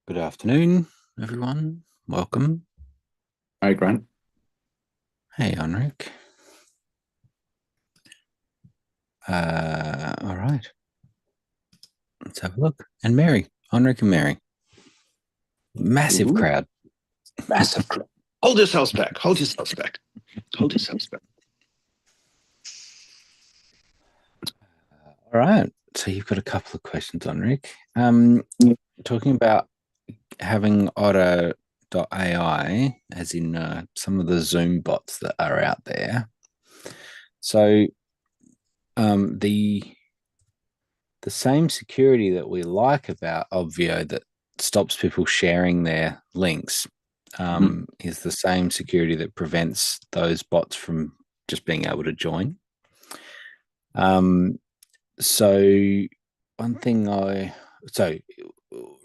Good afternoon, everyone. Welcome. Hi, Grant. Hey, Henrik. All right, let's have a look. And Mary, Henrik and Mary. Massive Woohoo. crowd. Massive crowd. Hold yourselves back. Hold yourselves back. Hold yourselves back. All right, so you've got a couple of questions, Henrik. Talking about having Otter.ai, as in some of the Zoom bots that are out there. So the same security that we like about Obvio that stops people sharing their links Mhm. is the same security that prevents those bots from just being able to join. Um, so one thing so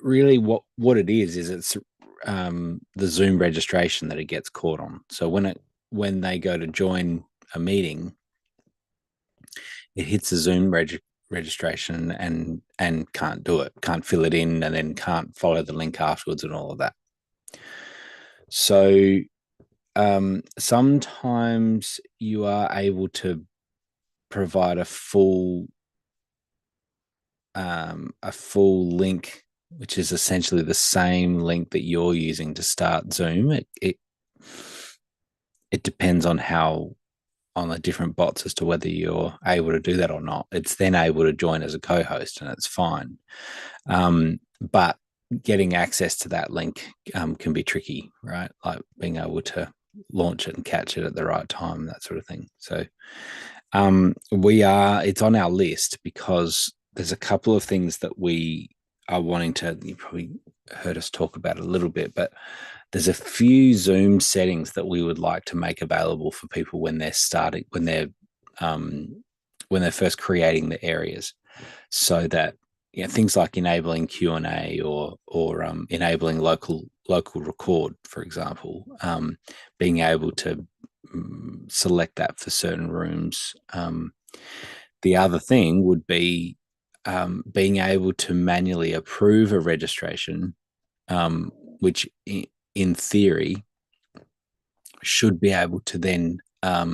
really what it is it's the Zoom registration that it gets caught on. So when they go to join a meeting, it hits the Zoom registration and can't do it, can't fill it in, and then can't follow the link afterwards and all of that. So sometimes you are able to provide a full link, which is essentially the same link that you're using to start Zoom. It depends on how on the different bots as to whether you're able to do that or not. It's then able to join as a co-host, and it's fine. But getting access to that link can be tricky, right? Like being able to launch it and catch it at the right time, that sort of thing. So it's on our list because there's a couple of things that we are wanting to, you probably heard us talk about a little bit, but there's a few Zoom settings that we would like to make available for people when they're starting, um, when they're first creating the areas, so that things like enabling Q&A or enabling local record, for example, being able to select that for certain rooms. The other thing would be being able to manually approve a registration, which in theory should be able to then uh,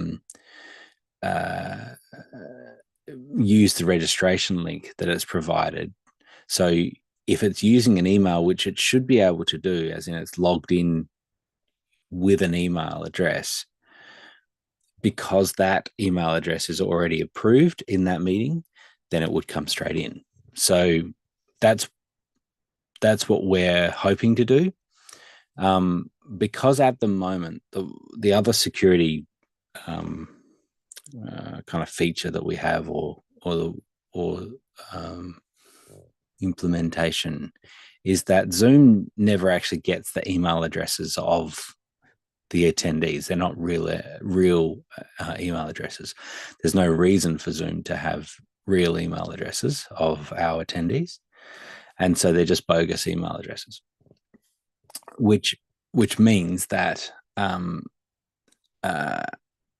use the registration link that it's provided. So if it's using an email, which it should be able to do, as in it's logged in with an email address, because that email address is already approved in that meeting, then it would come straight in. So that's what we're hoping to do. Because at the moment, the other security um, kind of feature that we have, or um, implementation, is that Zoom never actually gets the email addresses of the attendees. They're not real email addresses. There's no reason for Zoom to have real email addresses of our attendees, and so they're just bogus email addresses, which means that uh,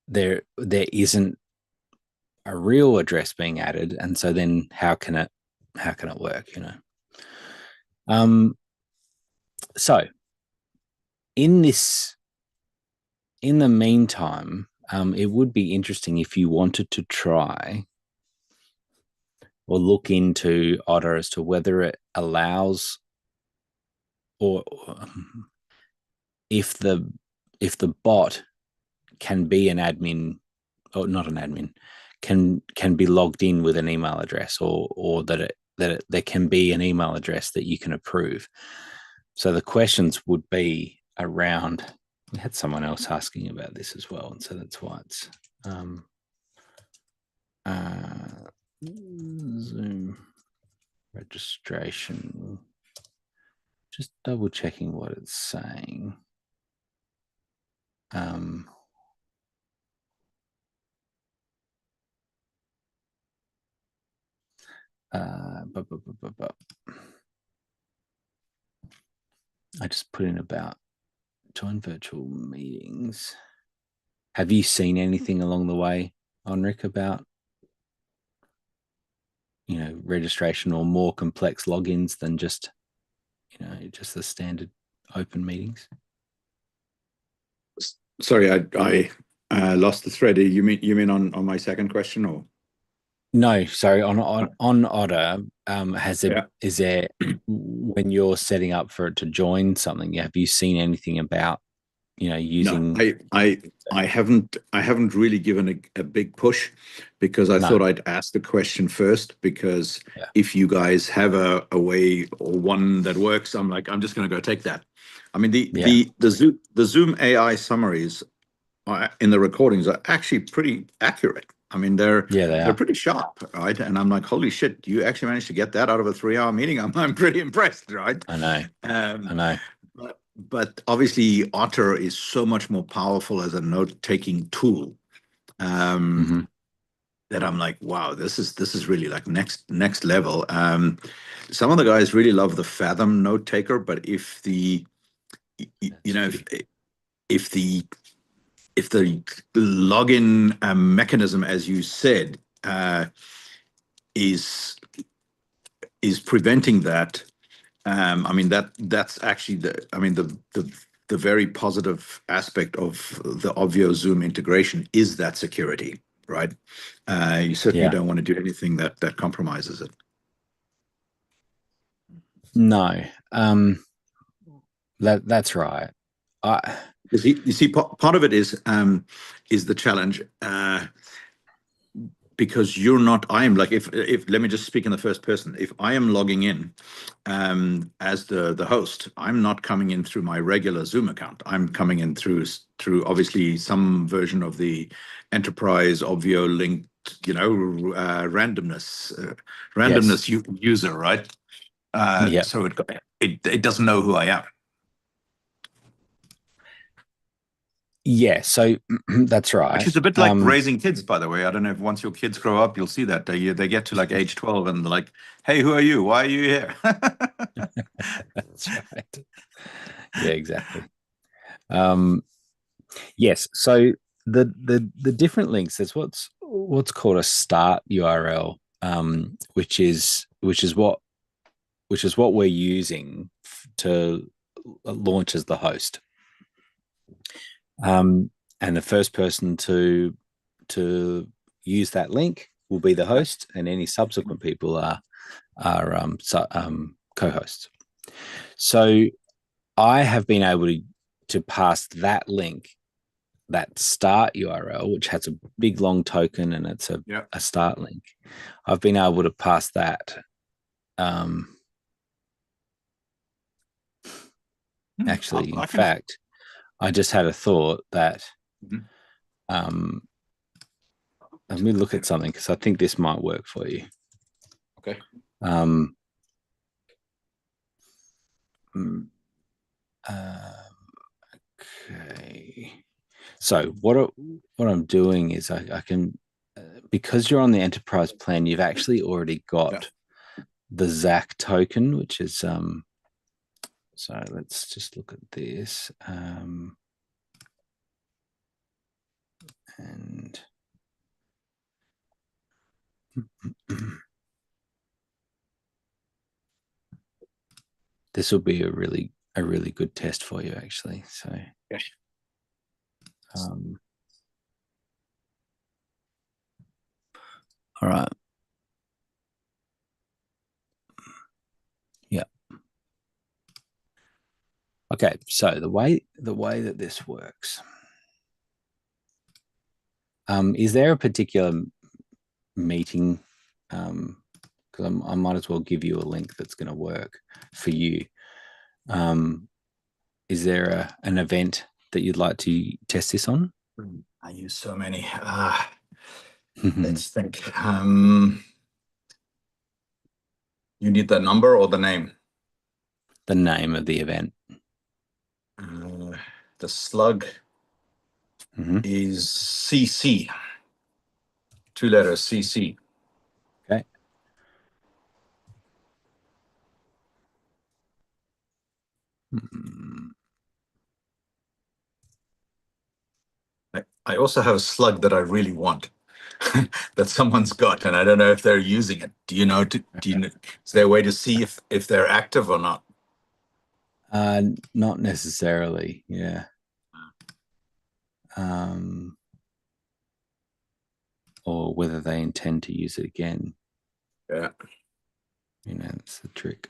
there isn't a real address being added, and so then how can it work? Um, so in this in the meantime, it would be interesting if you wanted to try or look into Otter as to whether it allows, or if the bot can be an admin, or not an admin, can be logged in with an email address, or there can be an email address that you can approve. So the questions would be around. We had someone else asking about this as well, and so that's why it's uh, Zoom registration. Just double checking what it's saying. Um, but I just put in about join virtual meetings. Have you seen anything along the way, Enric, about registration or more complex logins than just just the standard open meetings. Sorry, I lost the thread. You mean on my second question, or? No, sorry. On Otter, Yeah. is there, when you're setting up for it to join something, have you seen anything about No, using? I haven't really given a big push, because I No. thought I'd ask the question first, because Yeah. if you guys have a way or one that works, I'm just gonna go take that. I mean, Yeah. the Zoom AI summaries in the recordings are actually pretty accurate. I mean, they're Yeah, they they're are. pretty sharp, right? And I'm like, holy shit, you actually managed to get that out of a 3 hour meeting. I'm pretty impressed, right? I know. I Um, know. but obviously, Otter is so much more powerful as a note taking tool, um, Hmm. that I'm like, wow, this is really like next level. Some of the guys really love the Fathom note taker, but if the you That's know pretty. if the if the login mechanism, as you said, is is preventing that, I mean, that's actually the very positive aspect of the Obvio Zoom integration is that security, right? You certainly Yeah. don't want to do anything that compromises it. No. That's right. I You see, part of it is the challenge. Because you're not, I am like, if let me just speak in the first person. If I am logging in as the host, I'm not coming in through my regular Zoom account. I'm coming in through obviously some version of the enterprise Obvio linked, Yes. randomness user, right? Yeah. So it doesn't know who I am. Yeah. So that's Which right. is a bit like raising kids, by the way. I don't know if once your kids grow up, you'll see that they get to like age 12 and they're like, "Hey, who are you? Why are you here?" That's right. Yeah, exactly. Um, yes. So the different links. There's what's called a start URL, which is what we're using to launch as the host. And the first person to use that link will be the host, and any subsequent people are co-hosts. So I have been able to pass that link, that start URL, which has a big long token and it's Yeah. a start link. I've been able to pass that. Um, Actually, in I can. fact, I just had a thought that Mhm. um, let me look at something because I think this might work for you. Okay. Um, mm, uh, okay. So what I'm doing is I can, because you're on the enterprise plan, you've actually already Yeah. got the ZAC token, which is so let's just look at this. And this will be a really good test for you actually. So Yeah. um, all right. Yeah. Okay. So the way that this works, is there a particular meeting? Because I might as well give you a link that's going to work for you. Um, is there an event that you'd like to test this on? I use so many. The Let's think. You need the number or the name? name of the event. Uh, the slug Hmm. is CC. 2 letters, CC. Okay. Mm, I also have a slug that I really want, that someone's got, and I don't know if they're using it. Do you know? Is there a way to see if they're active or not? Not necessarily. Yeah. Um, or whether they intend to use it again. Yeah. That's the trick.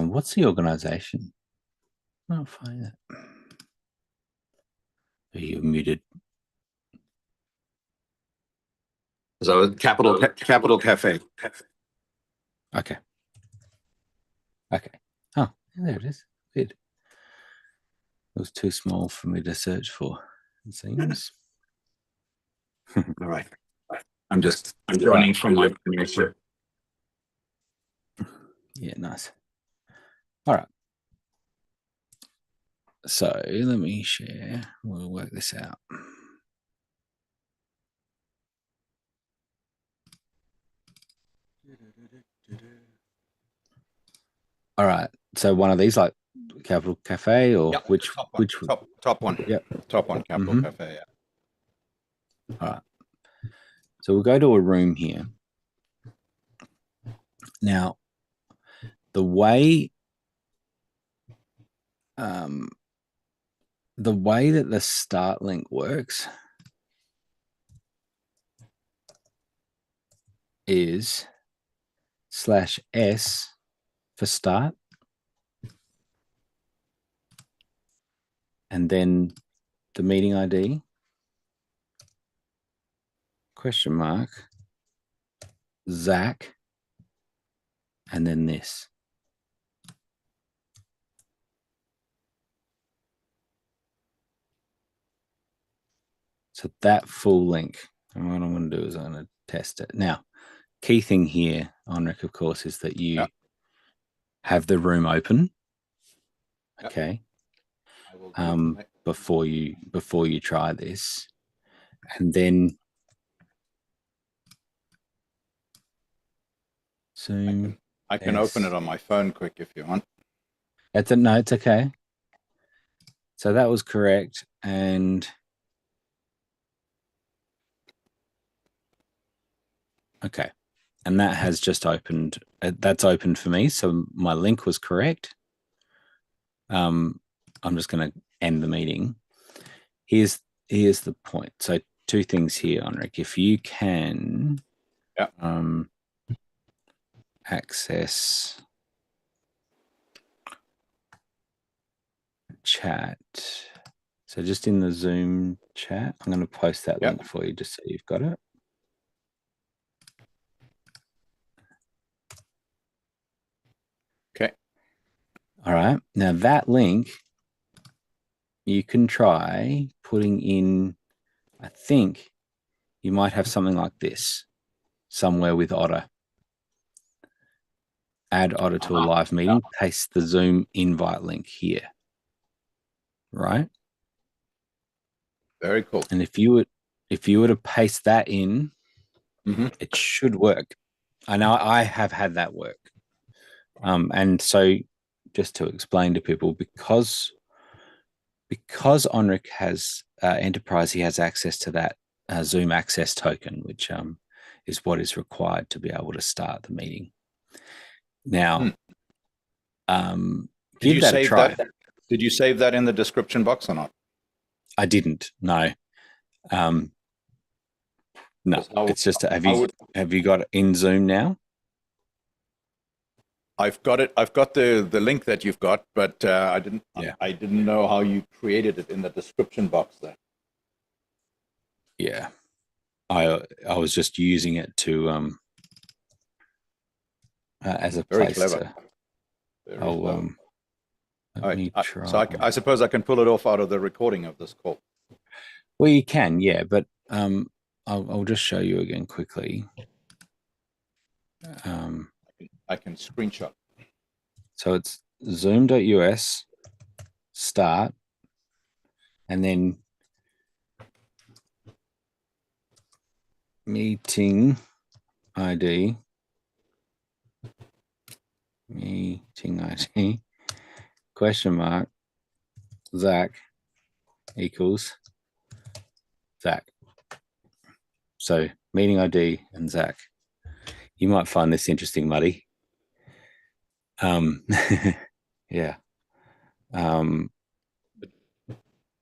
What's the organization? I'll find that. Are you muted? So Capital Cafe. Okay. Okay. Oh, there it is. Weird. It was too small for me to search for, it seems. All right. I'm joining from my computer. Yeah, nice. All right. So let me share. We'll work this out. All right. So one of these, like Capital Cafe, or which top one? Yep. Top one, Capital Cafe. Yeah. All right. So we'll go to a room here. Now, the way that the start link works is /S for start, and then the meeting ID, question mark, Zach, and then this. So that full link. And what I'm going to do is I'm going to test it. Now, key thing here, Onric, of course, is that you have the room open. Okay. Before you try this, and then Zoom. I can open it on my phone quick if you want. No, it's okay. So that was correct, and okay, and that has just opened. That's opened for me, so my link was correct. I'm just going to end the meeting. Here's the point. So two things here, Enric. If you can access chat. So just in the Zoom chat, I'm going to post that link for you just so you've got it. Okay. All right. Now that link, you can try putting in, I think you might have something like this somewhere with Otter. Add Otter to a live meeting, paste the Zoom invite link here. Right? Very cool. And if you were to paste that in, it should work. I know I have had that work. And so just to explain to people, because Onric has enterprise, he has access to that Zoom access token, which is what is required to be able to start the meeting. Now, give that a try. Did you save that in the description box or not? I didn't. No. No. It's just have you got it in Zoom now? I've got it. I've got the link that you've got, but I didn't know how you created it in the description box there. Yeah. I was just using it to as a Very place clever. to let me try. So I suppose I can pull it off out of the recording of this call. Well, you can, yeah, but I'll just show you again quickly. I can screenshot. So it's zoom.us start, and then meeting ID, meeting ID, question mark, Zach equals Zach. So meeting ID and Zach. You might find this interesting, Muddy. Yeah.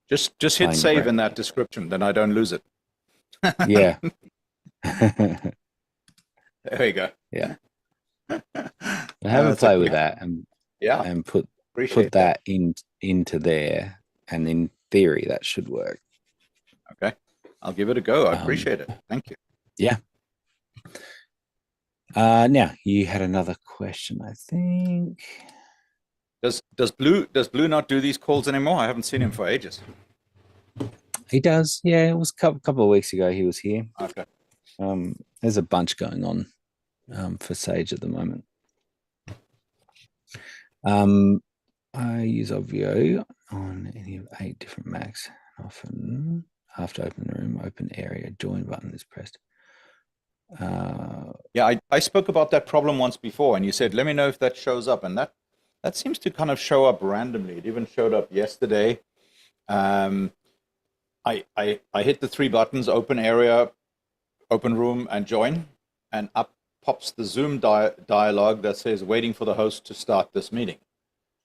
Just hit save in that description, then I don't lose it. Yeah. There you go. Yeah. Have a play with that and put that into there, and in theory that should work. Okay, I'll give it a go. I appreciate it. Thank you. Yeah. Now you had another question, I think. Does Blue not do these calls anymore? I haven't seen him for ages. He does. Yeah, it was a couple of weeks ago he was here. Okay. There's a bunch going on for Sage at the moment. I use Obvio on any of 8 different Macs. Often after open room, open area, join button is pressed. Yeah, I spoke about that problem once before, and you said, let me know if that shows up. And that seems to kind of show up randomly. It even showed up yesterday. I hit the 3 buttons, open area, open room, and join, and up pops the Zoom dialog that says waiting for the host to start this meeting.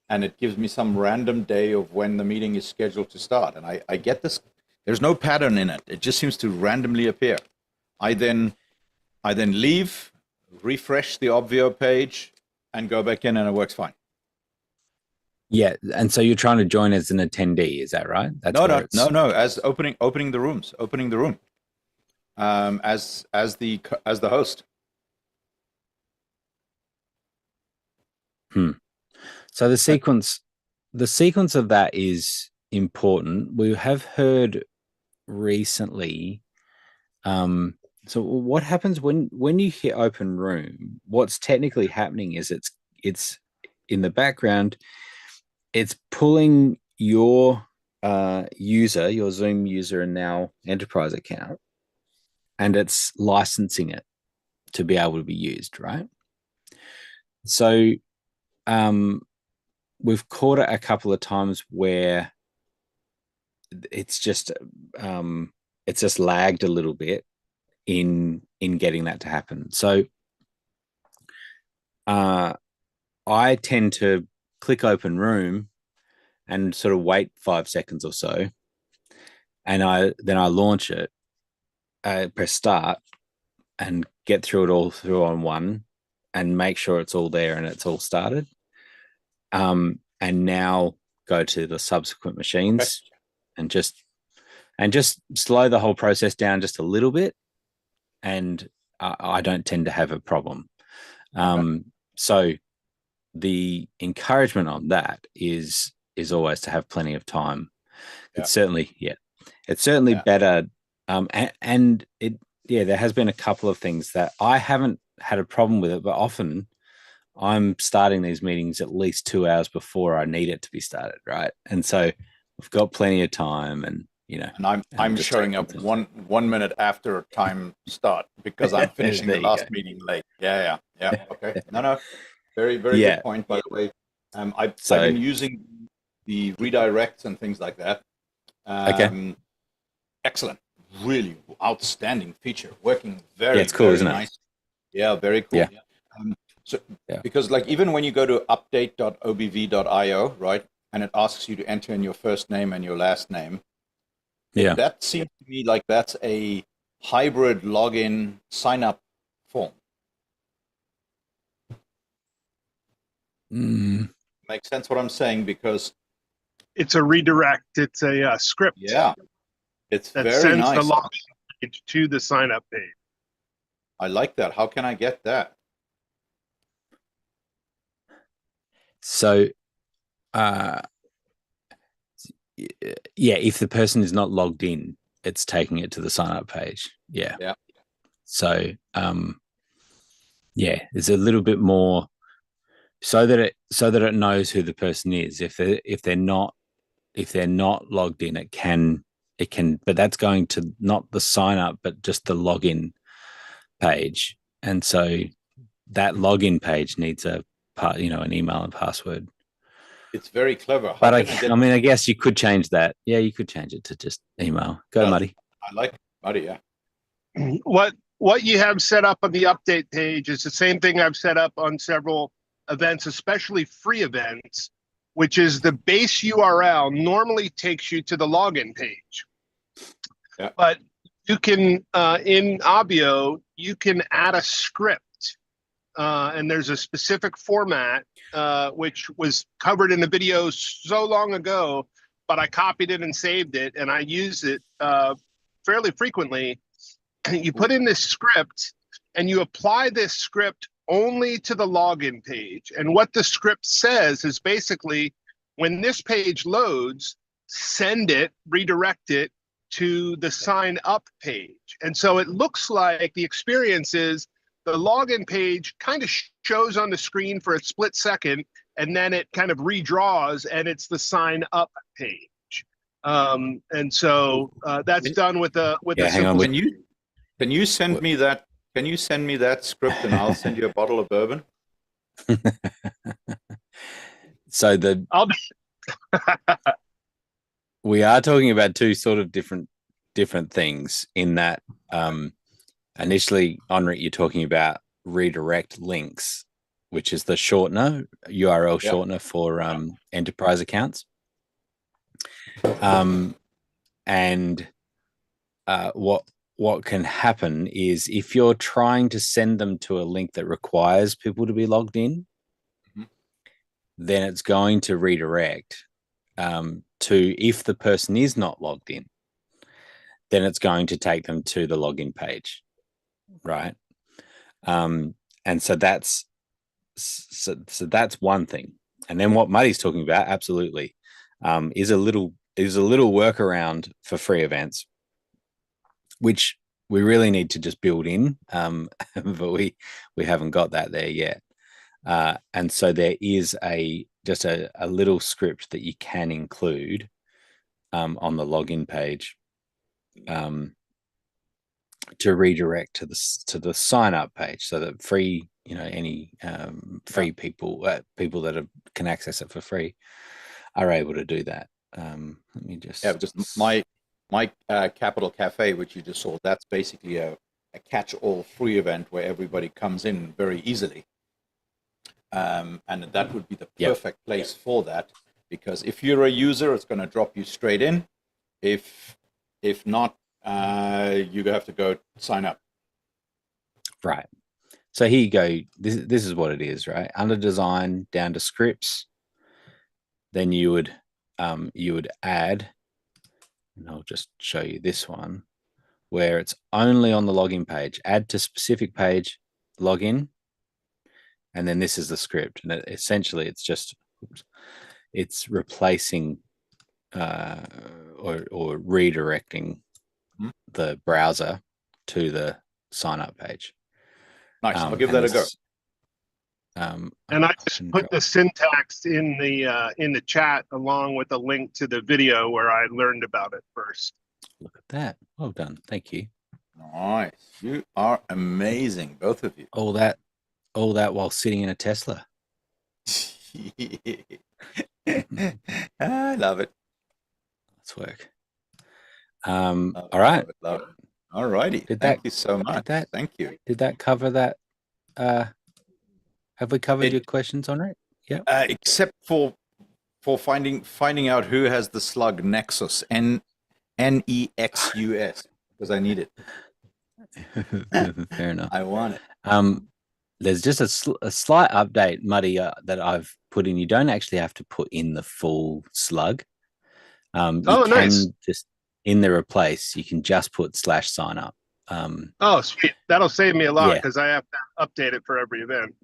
And it gives me some random day of when the meeting is scheduled to start. And I get this, there's no pattern in it. It just seems to randomly appear. I then leave, refresh the Obvio page, and go back in, and it works fine. Yeah, and so you're trying to join as an attendee, is that right? No, as opening the rooms, opening the room, as the host. So the sequence of that is important. We have heard recently. So what happens when you hit open room? What's technically happening is it's in the background. It's pulling your user, your Zoom user, and now enterprise account, and it's licensing it to be able to be used, right? So we've caught it a couple of times where it's just lagged a little bit in getting that to happen. So I tend to click open room and sort of wait 5 seconds or so, and I launch it, press start, and get through it all through on one, and make sure it's all there and it's all started. And now go to the subsequent machines, and just slow the whole process down just a little bit, and I don't tend to have a problem. So the encouragement on that is always to have plenty of time. It's certainly better. And there has been a couple of things that I haven't had a problem with it, but often I'm starting these meetings at least 2 hours before I need it to be started, right? And so we've got plenty of time, and and I'm showing up one minute after time start because I'm finishing the last meeting late. Yeah. Okay. No. Very good point, by the way. I've been using the redirects and things like that. Excellent, really outstanding feature, working very it's cool, very isn't it? nice. Yeah, very cool. Because like even when you go to update.obv.io, right, and it asks you to enter in your first name and your last name, that seems to me like that's a hybrid login sign up form. Makes sense what I'm saying, because it's a redirect. It's a script. Yeah, it's that very sends nice. the login to the sign up page. I like that. How can I get that? So, if the person is not logged in, it's taking it to the sign up page. Yeah. So, there's a little bit more so that it knows who the person is. If they're not logged in, it can, but that's going to not the sign up, but just the login page. And so that login page needs an email and password. It's very clever. But I guess you could change that. Yeah, you could change it to just email. Go, Muddy. I like Muddy, yeah. What you have set up on the update page is the same thing I've set up on several events, especially free events, which is the base URL normally takes you to the login page. Yeah. But you can, in Obvio, you can add a script, and there's a specific format, which was covered in the video so long ago, but I copied it and saved it, and I use it fairly frequently. You put in this script, and you apply this script only to the login page. And what the script says is basically, when this page loads, send it, redirect it to the sign up page. And so it looks like the experience is the login page kind of shows on the screen for a split second, and then it kind of redraws, and it's the sign up page. And so that's done with a simple. Can you send me that? Can you send me that script, and I'll send you a bottle of bourbon? So we are talking about two sort of different things in that initially, Henrik, you're talking about redirect links, which is the shortener, URL shortener for enterprise accounts. And what can happen is if you're trying to send them to a link that requires people to be logged in, then it's going to redirect to, if the person is not logged in, then it's going to take them to the login page, right? And so that's one thing. And then what Muddy's talking about, absolutely, is a little workaround for free events, which we really need to just build in, but we haven't got that there yet. And so there is just a little script that you can include on the login page to redirect to the sign up page, so that free, any free people that can access it for free are able to do that. Let me just my Capital Cafe, which you just saw, that's basically a catch-all free event where everybody comes in very easily. And that would be the perfect place for that, because if you're a user, it's going to drop you straight in. If not, you have to go sign up. Right. So here you go. This is what it is, right? Under design, down to scripts. Then you would add, and I'll just show you this one, where it's only on the login page. Add to specific page, login, and then this is the script. And essentially, it's replacing or redirecting the browser to the sign up page. Nice. I'll give that a go. And I just put the syntax in the chat along with a link to the video where I learned about it first. Look at that. Well done. Thank you. Nice. You are amazing, both of you. All that while sitting in a Tesla. I love it. Let's work. All right. Love it. All righty. Thank you so much. Thank you. Did that cover that? Have we covered your questions on it? Yeah. Except for finding out who has the slug Nexus, Nexus, because I need it. Fair enough. I want it. There's just a slight update, Muddy, that I've put in. You don't actually have to put in the full slug. Nice. Just in the replace, you can just put /sign up. Sweet. That'll save me a lot because I have to update it for every event.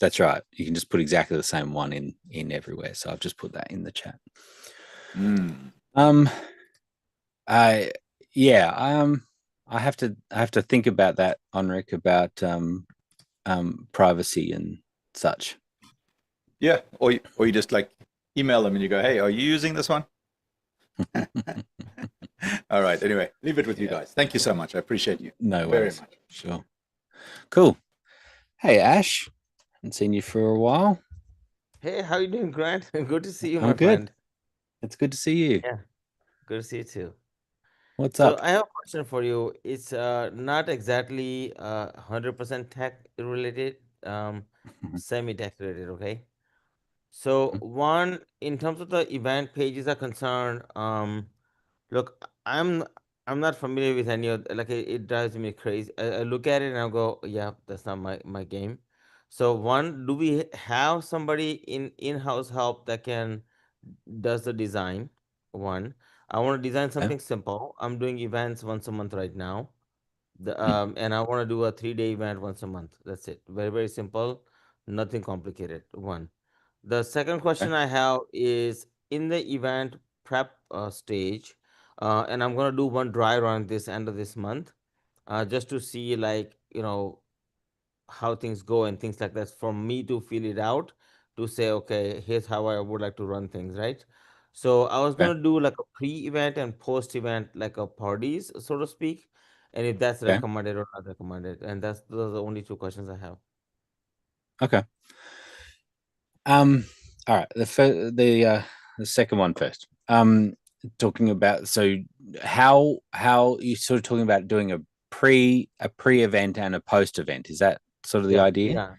That's right. You can just put exactly the same one in everywhere. So I've just put that in the chat. I have to think about that, Henrik, about privacy and such. Yeah, or you just like email them and you go, "Hey, are you using this one?" All right. Anyway, leave it with you guys. Thank you so much. I appreciate you. No very worries. much. Sure. Cool. Hey, Ash. Haven't seen you for a while. Hey, how you doing, Grant? Good to see you, I'm my good. friend. It's good to see you. Yeah, good to see you too. What's So up? I have a question for you. It's not exactly 100% tech related, semi-tech related, okay? So one, in terms of the event pages are concerned, look, I'm not familiar with any of like it drives me crazy. I look at it and I go, yeah, that's not my game. So one, do we have somebody in-house help that can does the design? One, I want to design Yeah. something simple. I'm doing events once a month right now. Mm. And I want to do a 3-day event once a month. That's it. Very, very simple, nothing complicated. One. The second Okay. question I have is in the event prep stage, and I'm gonna do one dry run this end of this month, just to see like how things go and things like that for me to feel it out to say okay, here's how I would like to run things, right? So I was Okay. gonna do like a pre-event and post-event like a parties, so to speak, and if that's Okay. recommended or not recommended, and those are the only two questions I have. Okay. Um. All right. The second one first. Talking about how you sort of talking about doing a pre event and a post event. Is that sort of the Yeah, idea? yeah,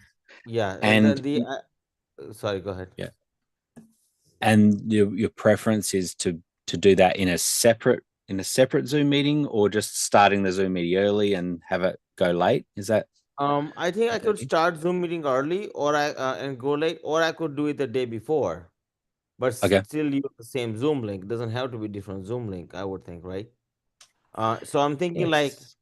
yeah, and And then the sorry, go ahead. yeah. And your preference is to do that in a separate Zoom meeting, or just starting the Zoom meeting early and have it go late? Is that I think I what that could is? start Zoom meeting early, or I and go late, or I could do it the day before, but Okay. still use the same Zoom link. Doesn't have to be different Zoom link, I would think, right? So I'm thinking like, Yes.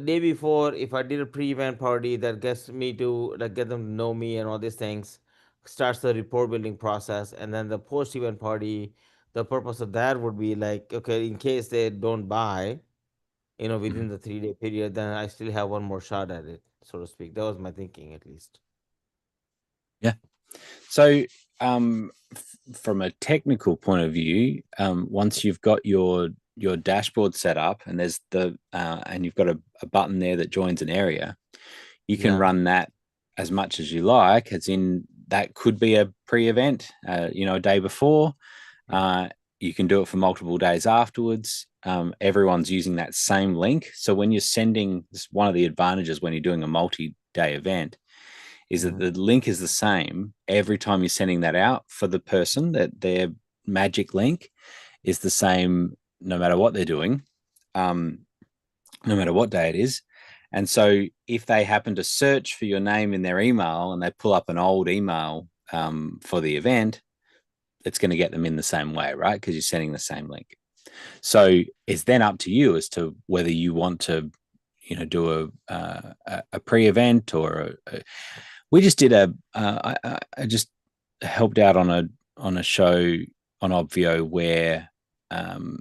day before, if I did a pre-event party that gets me to like get them to know me and all these things, starts the rapport building process, and then the post-event party, the purpose of that would be like, okay, in case they don't buy, Mhm. within the 3-day period, then I still have one more shot at it, so to speak. That was my thinking, at least. Yeah. So, from a technical point of view, once you've got your dashboard set up and there's and you've got a button there that joins an area, you can Yeah. run that as much as you like. As in, that could be a pre-event, a day before. Uh, you can do it for multiple days afterwards. Everyone's using that same link. So when you're sending, this is one of the advantages when you're doing a multi-day event, is that Mm-hmm. the link is the same every time you're sending that out for the person, that their magic link is the same no matter what they're doing, um, no matter what day it is. And so if they happen to search for your name in their email and they pull up an old email for the event, it's going to get them in the same way, right? Because you're sending the same link. So it's then up to you as to whether you want to, do a pre-event or we just did I just helped out on a show on Obvio where um,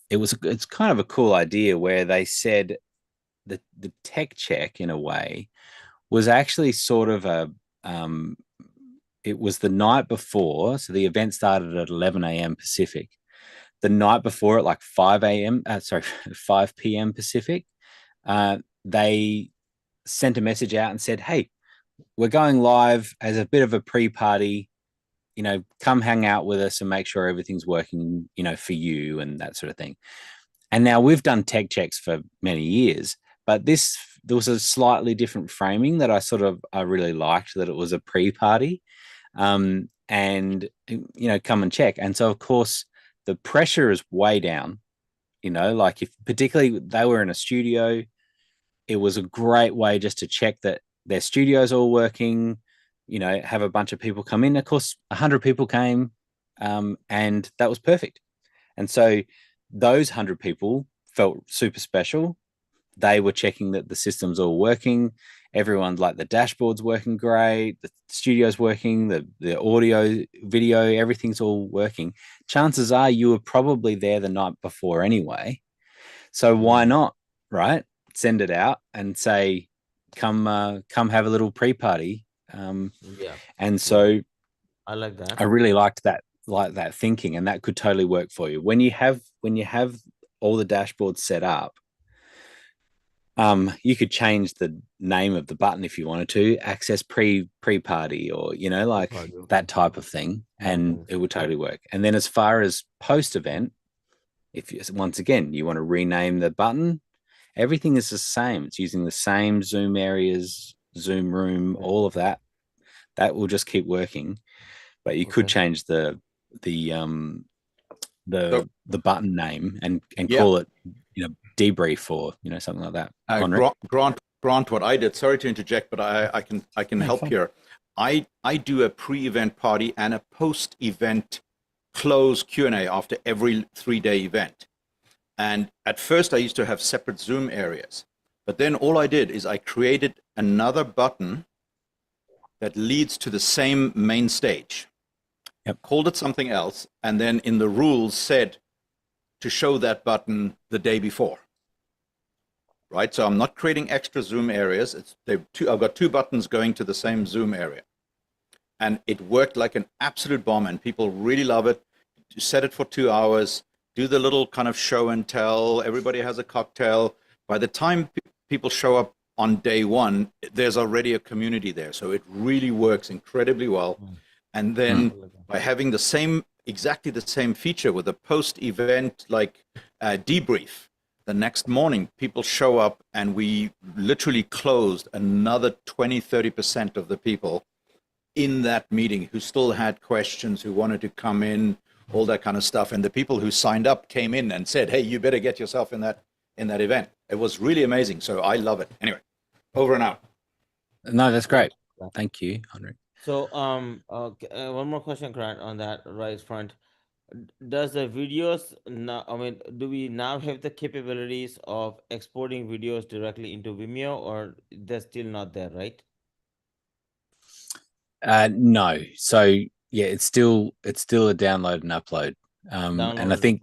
it's kind of a cool idea where they said the tech check in a way was actually sort of um, it was the night before, so the event started at 11 a.m. Pacific. The night before at like 5 a.m. Sorry, 5 p.m. Pacific, they sent a message out and said, "Hey, we're going live as a bit of a pre-party. Come hang out with us and make sure everything's working, for you and that sort of thing." And now we've done tech checks for many years, but there was a slightly different framing that I really liked, that it was a pre-party, and come and check. And so of course the pressure is way down. Like if particularly they were in a studio, it was a great way just to check that their studio's all working. Have a bunch of people come in. Of course, 100 people came, and that was perfect. And so those 100 people felt super special. They were checking that the system's all working. Everyone's like, the dashboard's working great, the studio's working, the audio, video, everything's all working. Chances are you were probably there the night before anyway. So why Mm-hmm. not, right? Send it out and say, come have a little pre-party. Yeah. And Yeah. so I like that. I really liked that thinking, and that could totally work for you when you have all the dashboards set up. You could change the name of the button if you wanted to, access pre-party, or like Party, okay. that type of thing, and it would totally work. And then as far as post-event, if you, once again you want to rename the button, everything is the same. It's using the same Zoom areas, Zoom room, all of that. That will just keep working. But you could change the button name and call it debrief or something like that. Grant, what I did. Sorry to interject, but I can help here. I do a pre-event party and a post-event close Q&A after every 3-day event. And at first I used to have separate Zoom areas, but then all I did is I created another button that leads to the same main stage. Called it something else, and then in the rules said to show that button the day before. Right, so I'm not creating extra Zoom areas. I've got 2 buttons going to the same Zoom area, and it worked like an absolute bomb, and people really love it. You set it for 2 hours, do the little kind of show and tell. Everybody has a cocktail. By the time people show up on day 1, there's already a community there, so it really works incredibly well. And then by having exactly the same feature with a post-event like debrief, the next morning people show up, and we literally closed another 20-30% of the people in that meeting who still had questions, who wanted to come in, all that kind of stuff. And the people who signed up came in and said, hey, you better get yourself in that event. It was really amazing. So I love it. Anyway, over and out. No, that's great. Thank you, Henrik. So one more question, Grant, on that right front. Does the videos now, do we now have the capabilities of exporting videos directly into Vimeo, or they're still not there, right? No. So yeah, it's still a download and upload. And I think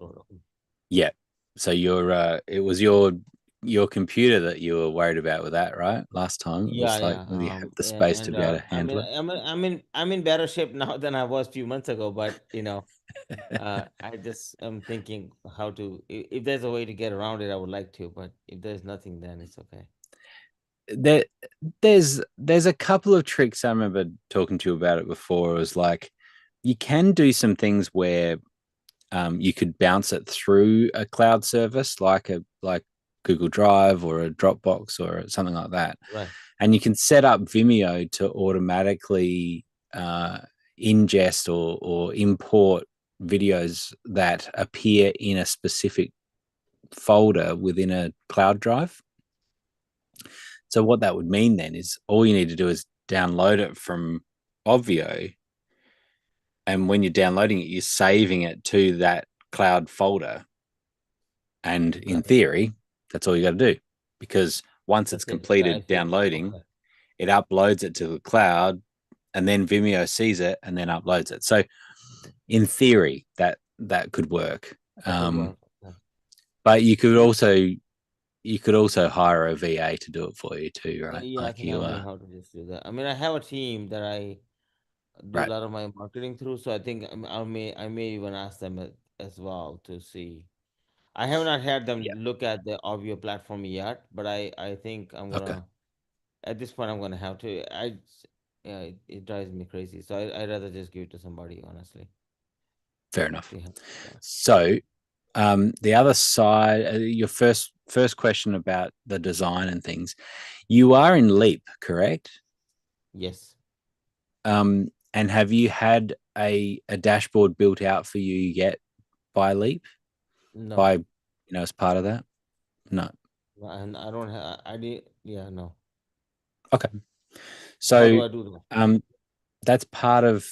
so it was your computer that you were worried about with that, right? Last time it was like you have the space to be able to handle it. I'm in better shape now than I was a few months ago, but I just am thinking how to, if there's a way to get around it, I would like to, but if there's nothing, then it's okay. There's a couple of tricks. I remember talking to you about it before. It was like you can do some things where you could bounce it through a cloud service like Google Drive or a Dropbox or something like that. Right. And you can set up Vimeo to automatically ingest or import videos that appear in a specific folder within a cloud drive. So what that would mean then is all you need to do is download it from Obvio. And when you're downloading it, you're saving it to that cloud folder. And in theory, that's all you got to do, because once it's completed downloading, it uploads it to the cloud, and then Vimeo sees it and then uploads it. So in theory, that could work. But you could also hire a VA to do it for you too, right? Yeah, I think I know how to just do that. I have a team that I do a lot of my marketing through, so I think I may even ask them as well to see. I have not had them look at the Obvio platform yet, but I think I'm gonna at this point I'm gonna have to. It drives me crazy, so I'd rather just give it to somebody, honestly. Fair enough. So the other side, your first question about the design and things, you are in Leap, correct? Yes. And have you had a dashboard built out for you yet by Leap? No. By as part of that? No. And I don't have. I did. Yeah. No. Okay. So how do I do that? That's part of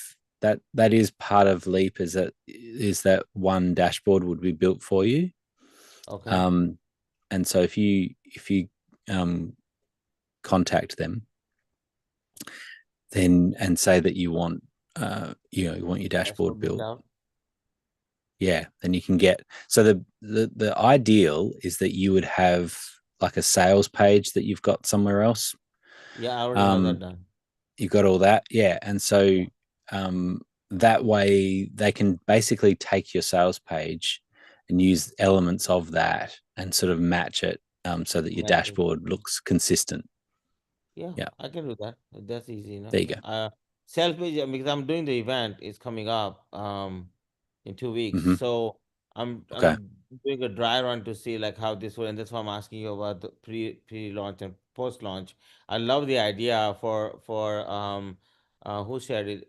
that. That is part of Leap. Is that one dashboard would be built for you? Okay. And so if you contact them, then and say that you want you want your dashboard built. Yeah, then you can get. So the ideal is that you would have like a sales page that you've got somewhere else. Yeah, I already have that done. You've got all that, yeah, and so that way they can basically take your sales page and use elements of that and sort of match it so that your Exactly. dashboard looks consistent. Yeah, Yeah. I can do that. That's easy enough. There you go. Self-page, because I'm doing the event, is coming up in 2 weeks. Mm-hmm. So Okay. I'm doing a dry run to see like how this will, and that's why I'm asking you about the pre-launch and post-launch. I love the idea for who shared it?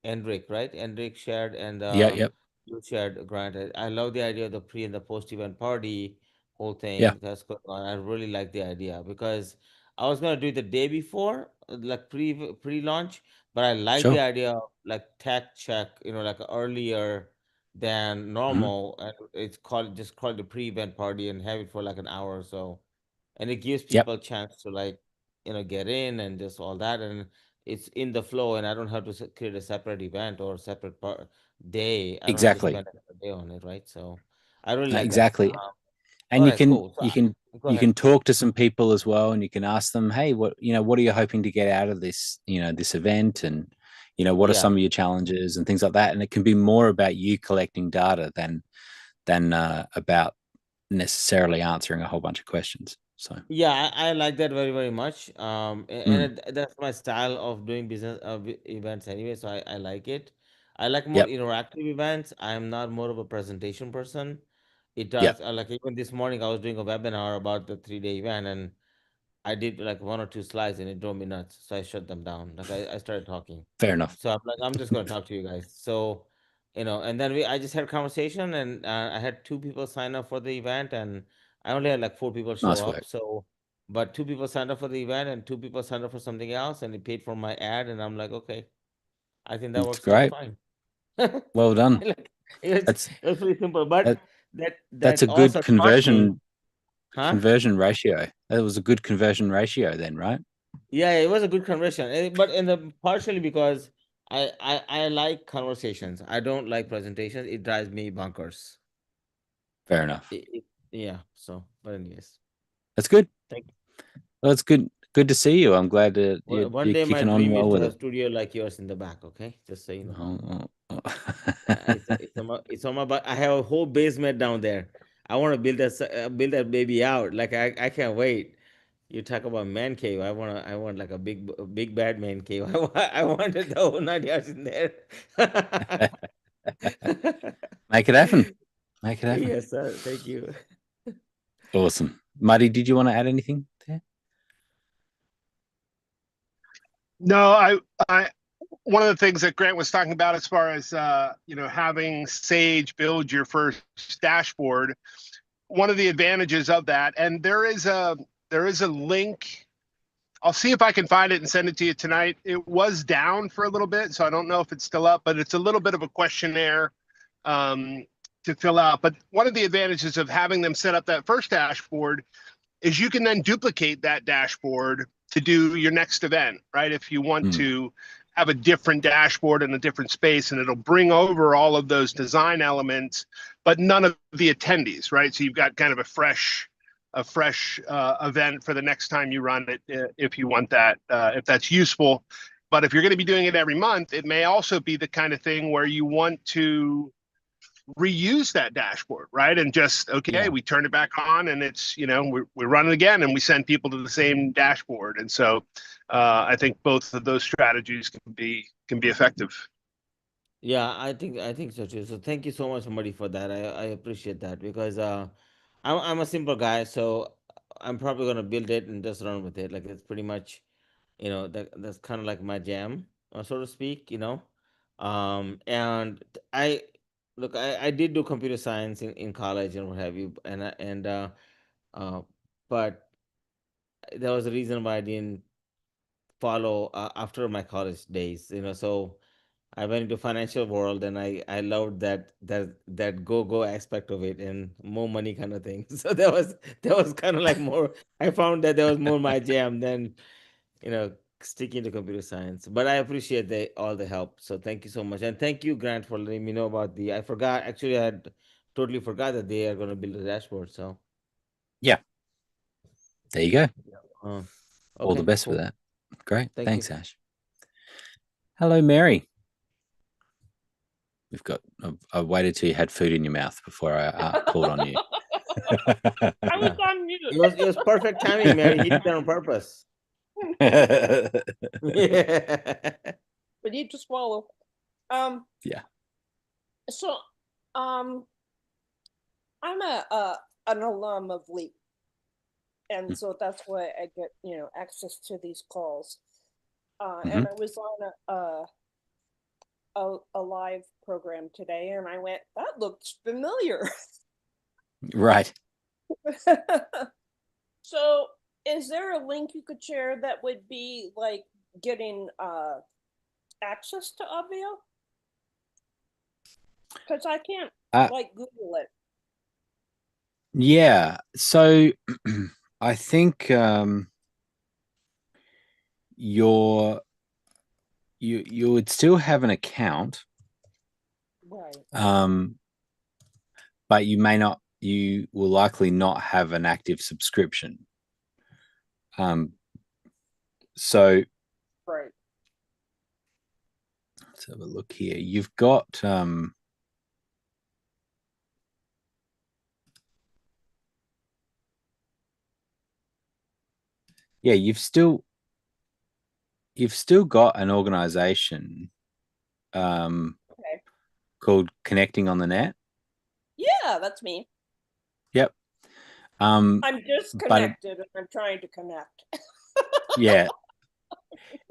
Enric, right? Enric shared, and Yeah. Yep. you shared, Grant. I love the idea of the pre and the post-event party whole Yeah. thing. That's good. I really like the idea because I was gonna do it the day before, like pre-launch, but I like the Sure. idea of like tech check, like earlier than Mm-hmm. normal, and it's called just call it the pre-event party and have it for like an hour or so, and it gives Yep. people a chance to like get in and just all that, and it's in the flow, and I don't have to create a separate event or separate day. I don't have to Exactly. spend a day on it, right? So I really like that. Exactly. All And you right, can cool. So you can go you ahead. can talk to some people as well, and you can ask them, hey, what are you hoping to get out of this, this event, and what are Yeah. some of your challenges and things like that. And it can be more about you collecting data than about necessarily answering a whole bunch of questions. So Yeah, I like that very, very much. mm, That's my style of doing business events anyway, so I like it. I like more yep, interactive events. I'm not more of a presentation person. It yep, does, like even this morning, I was doing a webinar about the 3-day event, and I did like one or two slides, and it drove me nuts. So I shut them down. Like I started talking. fair enough. So I'm like, I'm just gonna talk to you guys. So, and then I just had a conversation, and I had two people sign up for the event, and I only had like four people show Nice up. work. So, but two people signed up for the event, and two people signed up for something else, and it paid for my ad, and I'm like, okay, I think that It's works out great. fine. Well done. Like, it That's was pretty simple, but that, that that's that a good also taught me, huh? conversion ratio. That was a good conversion ratio then, right? Yeah, it was a good conversation, but in the partially because I like conversations. I don't like presentations. It drives me bonkers. Fair enough. Yeah. So, but anyways, That's good. thank you. Well, it's good to see you. I'm glad that One you're day, my kicking on dream is well to with have it. studio like yours in the back. Okay, just so you know. Oh. It's on my but I have a whole basement down there. I want to build that baby out. Like I can't wait. You talk about man cave. I want like a big bad man cave. I wanted the whole 9 yards in there. Make it happen. Make it happen. Yes, sir. Thank you. Awesome. Marty, did you want to add anything there? No, I one of the things that Grant was talking about as far as having Sage build your first dashboard, one of the advantages of that, and there is a link. I'll see if I can find it and send it to you tonight. It was down for a little bit, so I don't know if it's still up, but it's a little bit of a questionnaire um, to fill out. But one of the advantages of having them set up that first dashboard is you can then duplicate that dashboard to do your next event, right? If you want Mm, to have a different dashboard in a different space, and it'll bring over all of those design elements, but none of the attendees, right? So you've got kind of a fresh event for the next time you run it, if you want that, if that's useful. But if you're going to be doing it every month, it may also be the kind of thing where you want to reuse that dashboard, right? And just, okay, Yeah. we turn it back on, and it's, we run it again, and we send people to the same dashboard. And so I think both of those strategies can be effective. Yeah, I think so too. So thank you so much, somebody, for that. I appreciate that because I'm a simple guy, so I'm probably gonna build it and just run with it. Like it's pretty much, that's kind of like my jam, so to speak. And I look, I did do computer science in college and what have you, uh, but there was a reason why I didn't follow after my college days. So I went into financial world, and I loved that go aspect of it and more money kind of thing. So that was kind of like more. I found that there was more my jam than you know sticking to computer science. But I appreciate all the help. So thank you so much, and thank you, Grant, for letting me know about the. I forgot, actually. I had totally forgot that they are going to build a dashboard. So yeah, there you go. uh, All the okay, best with cool. that. Great. Thank you. Thanks, Ash. Hello, Mary. We've got. I waited till you had food in your mouth before I called on you. I was on mute. It was perfect timing, Mary. He did it on purpose. Yeah. But need to swallow. Yeah. So, I'm an alum of LEAP, and so that's why I get access to these calls. And I was on a live program today, and I went, that looks familiar. Right. So, is there a link you could share that would be like getting access to Obvio? Because I can't like Google it. Yeah. So I think you would still have an account. Right. But you will likely not have an active subscription. So right. Let's have a look here. You've got yeah, you've still got an organization Okay. called Connecting on the Net. Yeah, that's me. Yep. I'm disconnected and I'm trying to connect. Yeah.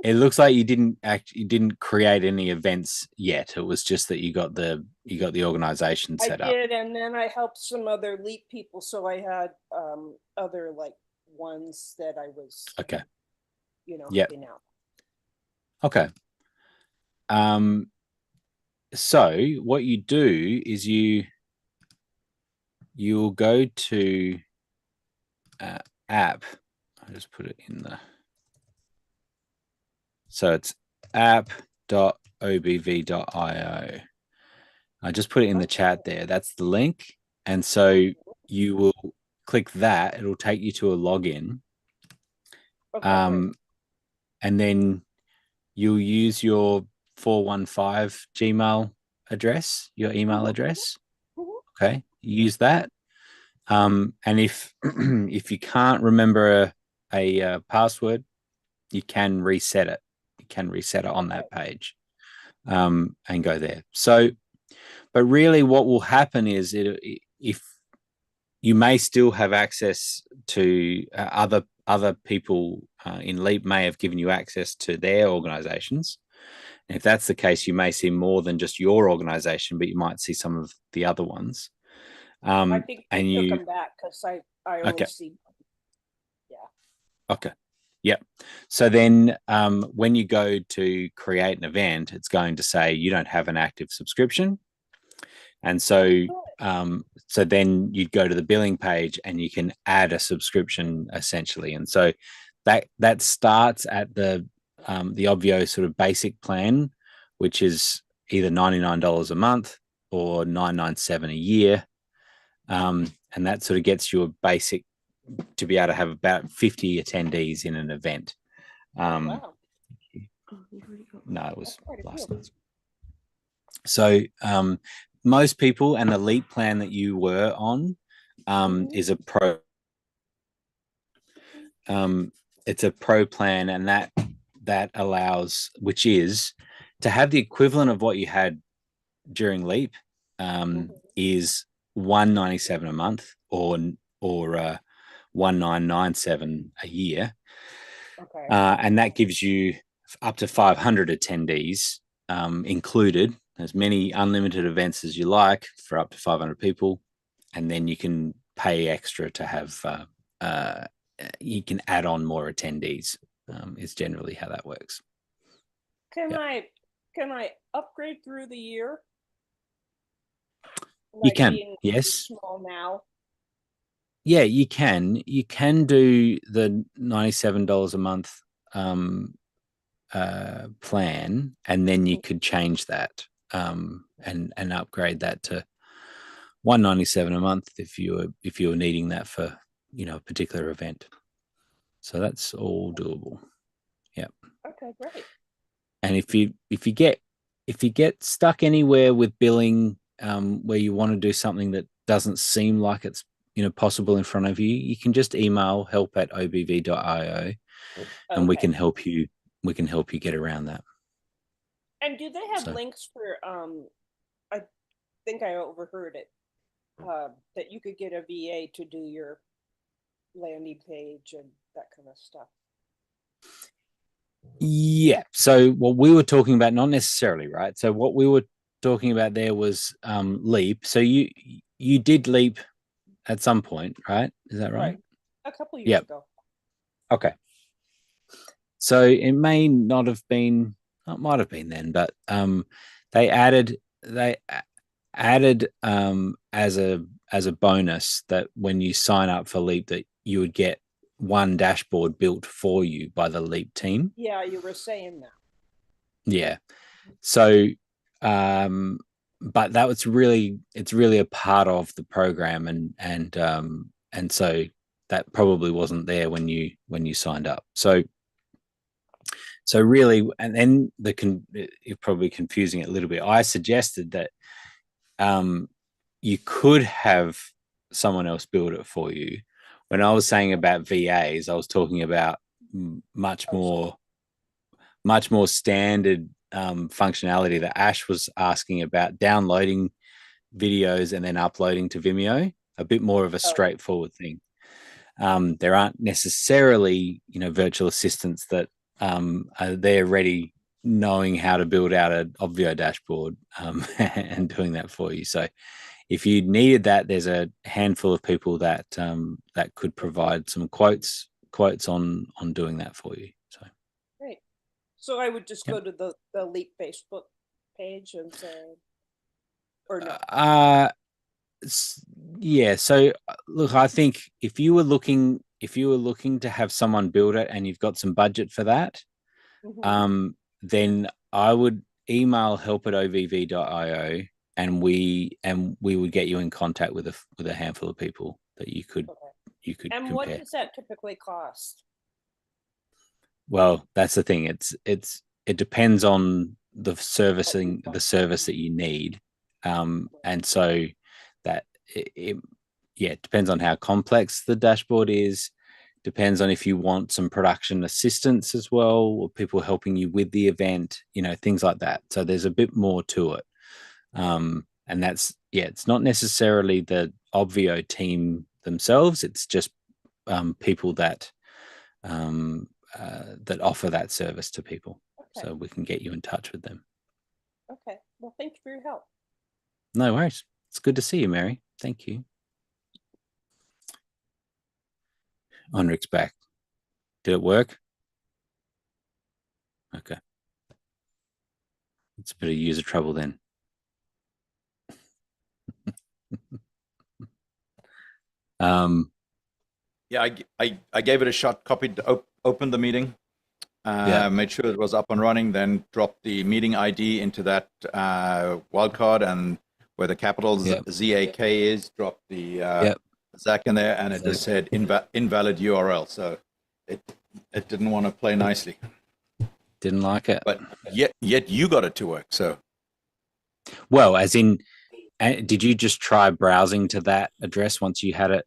It looks like you didn't create any events yet. It was just that you got the organization set up. I did, and then I helped some other LEAP people, so I had other like ones that I was Okay. helping out. Okay. So what you do is you'll go to app. I'll just put it in the. So it's app.obv.io. I just put it in the chat there. That's the link. And so you will click that. It'll take you to a login. Okay, and then you'll use your 415 Gmail address, your email address. Okay. Use that. And if if you can't remember a password, you can reset it. You can reset it on that page and go there. So, but really what will happen is if you may still have access to other people in LEAP may have given you access to their organizations. And if that's the case, you may see more than just your organization, but you might see some of the other ones. I think and you took them back because I only see. Yeah. Okay. Yep. So then when you go to create an event, it's going to say you don't have an active subscription. And so so then you'd go to the billing page and you can add a subscription essentially. And so that starts at the Obvio sort of basic plan, which is either $99 a month or $997 a year. And that sort of gets you a basic to be able to have about 50 attendees in an event. Wow. No, it was last month. So most people, and the LEAP plan that you were on is a pro. It's a pro plan, and that allows, which is to have the equivalent of what you had during LEAP is $197 a month or $1997 a year. Okay. And that gives you up to 500 attendees included, as many unlimited events as you like for up to 500 people. And then you can pay extra to have, you can add on more attendees is generally how that works. Can I upgrade through the year? You Like can, being yes. Small now. Yeah, you can. You can do the $97 a month plan, and then you could change that and upgrade that to $197 a month if you were needing that for a particular event. So that's all doable. Yeah. Okay, great. And if you get stuck anywhere with billing where you want to do something that doesn't seem like it's possible in front of you, you can just email help@obv.io, and we Okay. can help you. We can help you get around that. And do they have So- links for, I think I overheard it, that you could get a VA to do your landing page and that kind of stuff? Yeah. So what we were talking about, not necessarily, right? So what we were talking about there was Leap. So you did Leap at some point, right? Is that right? A couple years Yep. ago. Okay. So it may not have been, it might have been then, but they added as a bonus that when you sign up for Leap, that you would get one dashboard built for you by the Leap team. Yeah, you were saying that. Yeah. So but that was really, it's really a part of the program, and so that probably wasn't there when you signed up. So really, and then you're probably confusing it a little bit. I suggested that you could have someone else build it for you. When I was saying about VAs, I was talking about much more standard functionality that Ash was asking about, downloading videos and then uploading to Vimeo. A bit more of a straightforward thing. There aren't necessarily, virtual assistants that are there ready, knowing how to build out an Obvio dashboard and doing that for you. So if you needed that, there's a handful of people that that could provide some quotes on doing that for you. So Great. So I would just go to the Leap Facebook page and say, or no? Yeah. So look, I think if you were looking to have someone build it and you've got some budget for that, then I would email help@ovv.io, and we would get you in contact with a handful of people that you could And compare. what does that typically cost? Well, that's the thing. It depends on the service that you need, and so that it depends on how complex the dashboard is. Depends on if you want some production assistance as well, or people helping you with the event, things like that. So there's a bit more to it, and that's it's not necessarily the Obvio team themselves. It's just people that that offer that service to people. Okay. So we can get you in touch with them. Okay. Well, thank you for your help. No worries. It's good to see you, Mary. Thank you. Henrik's back. Did it work? Okay. It's a bit of user trouble then. Yeah, I gave it a shot, copied, opened the meeting, made sure it was up and running, then dropped the meeting ID into that wildcard, and where the capital ZAK is, dropped the ZAK in there, and it just said invalid URL. So it didn't want to play nicely. Didn't like it. But yet you got it to work. So, well, as in, did you just try browsing to that address once you had it?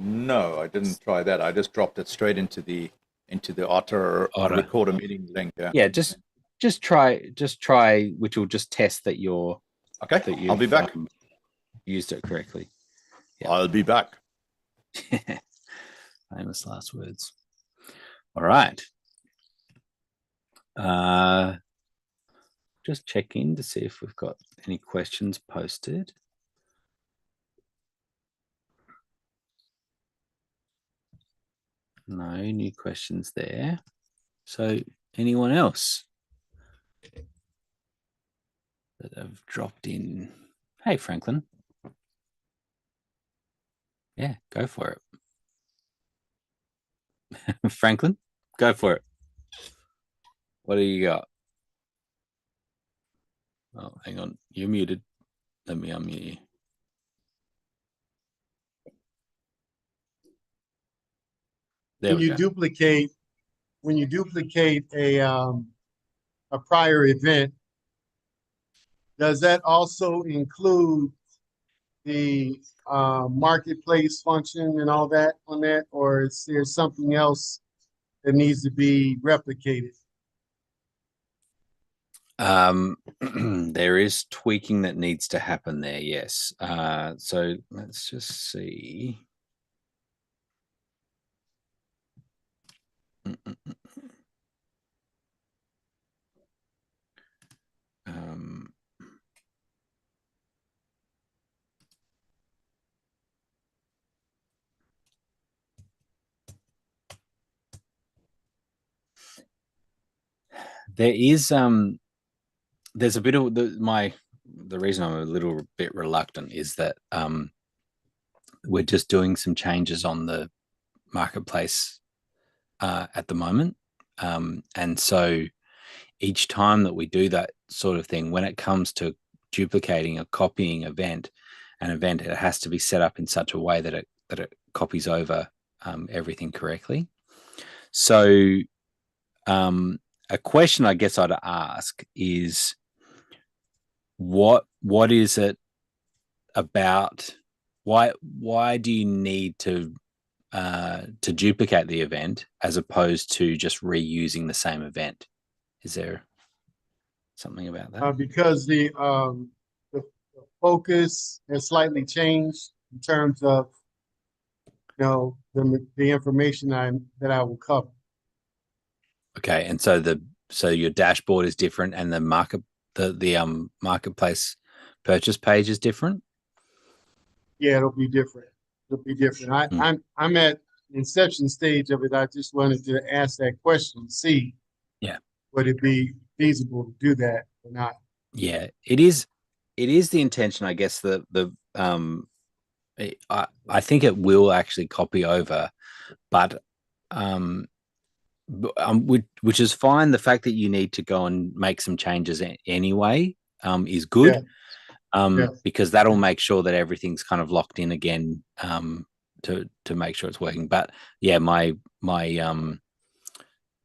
No, I didn't try that. I just dropped it straight into the Otter record a meeting link. Yeah, just try, which will just test that you're okay. That I'll be back. Used it correctly. Yeah. I'll be back. Famous last words. All right. Just check in to see if we've got any questions posted. No new questions there. So anyone else that have dropped in? Hey, Franklin. Yeah, go for it. Franklin, go for it. What do you got? Oh, hang on. You're muted. Let me unmute you. There when we you go. duplicate a prior event, does that also include the marketplace function and all that on that, or is there something else that needs to be replicated? There is tweaking that needs to happen there, yes. So let's just see. There is there's a bit of the reason I'm a little bit reluctant is that we're just doing some changes on the marketplace at the moment, and so each time that we do that sort of thing, when it comes to duplicating or copying an event, it has to be set up in such a way that it copies over everything correctly. So a question I guess I'd ask is what is it about? Why do you need to duplicate the event as opposed to just reusing the same event? Is there something about that? Because the focus has slightly changed in terms of the information that I will cover. Okay, and so your dashboard is different, and the marketplace purchase page is different. Yeah, it'll be different. It'll be different. I'm at the inception stage of it. I just wanted to ask that question, see, would it be feasible to do that or not? Yeah, it is the intention, I guess. I think it will actually copy over, but which is fine. The fact that you need to go and make some changes anyway is good, because that'll make sure that everything's kind of locked in again to make sure it's working. But yeah, my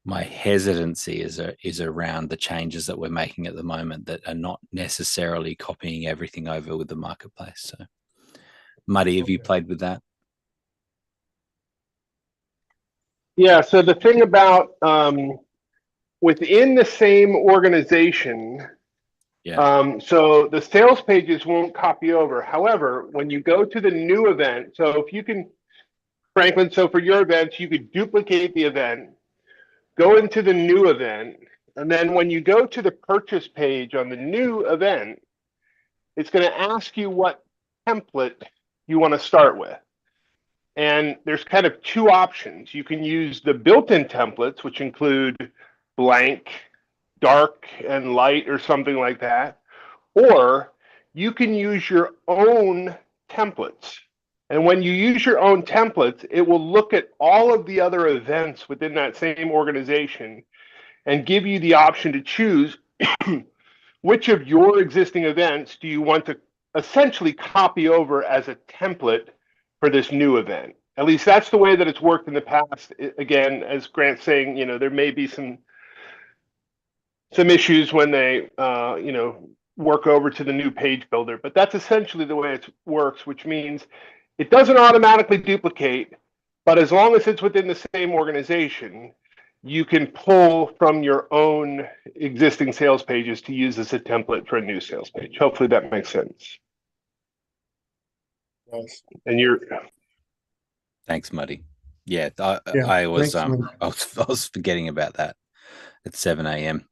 hesitancy is around the changes that we're making at the moment that are not necessarily copying everything over with the marketplace. So, Muddy, have you played with that? Yeah, so the thing about within the same organization, so the sales pages won't copy over. However, when you go to the new event, so if you can, Franklin, so for your events, you could duplicate the event, go into the new event, and then when you go to the purchase page on the new event, it's going to ask you what template you want to start with. And there's kind of two options. You can use the built-in templates, which include blank, dark, and light, or something like that. Or you can use your own templates. And when you use your own templates, it will look at all of the other events within that same organization and give you the option to choose which of your existing events do you want to essentially copy over as a template for this new event. At least that's the way that it's worked in the past. Again, as Grant's saying, there may be some issues when they, work over to the new page builder, but that's essentially the way it works, which means it doesn't automatically duplicate, but as long as it's within the same organization, you can pull from your own existing sales pages to use as a template for a new sales page. Hopefully that makes sense. Yes. And you're... Thanks, Muddy. Yeah, I was forgetting about that at 7 a.m.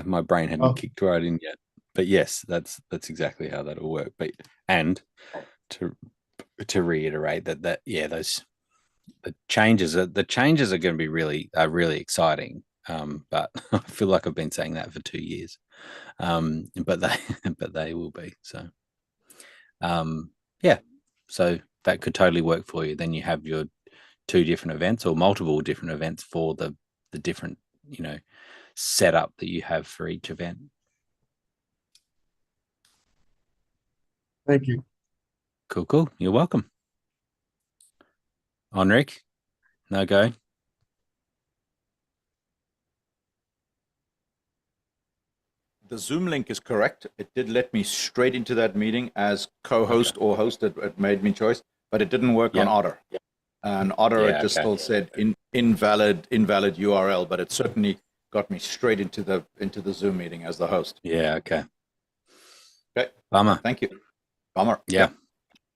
My brain hadn't kicked right in yet. But yes, that's exactly how that'll work. But and to reiterate that the changes are going to be really exciting. But I feel like I've been saying that for 2 years. But they will be. So so that could totally work for you. Then you have your 2 different events or multiple different events for the different, setup that you have for each event. Thank you. Cool. You're welcome. Onric, no go. the Zoom link is correct. It did let me straight into that meeting as co-host or host. It made me choice, but it didn't work on Otter. And Otter, it just still said invalid URL, but it certainly got me straight into the Zoom meeting as the host. Yeah. Okay. Okay. Bummer. Thank you. Bummer. Yeah.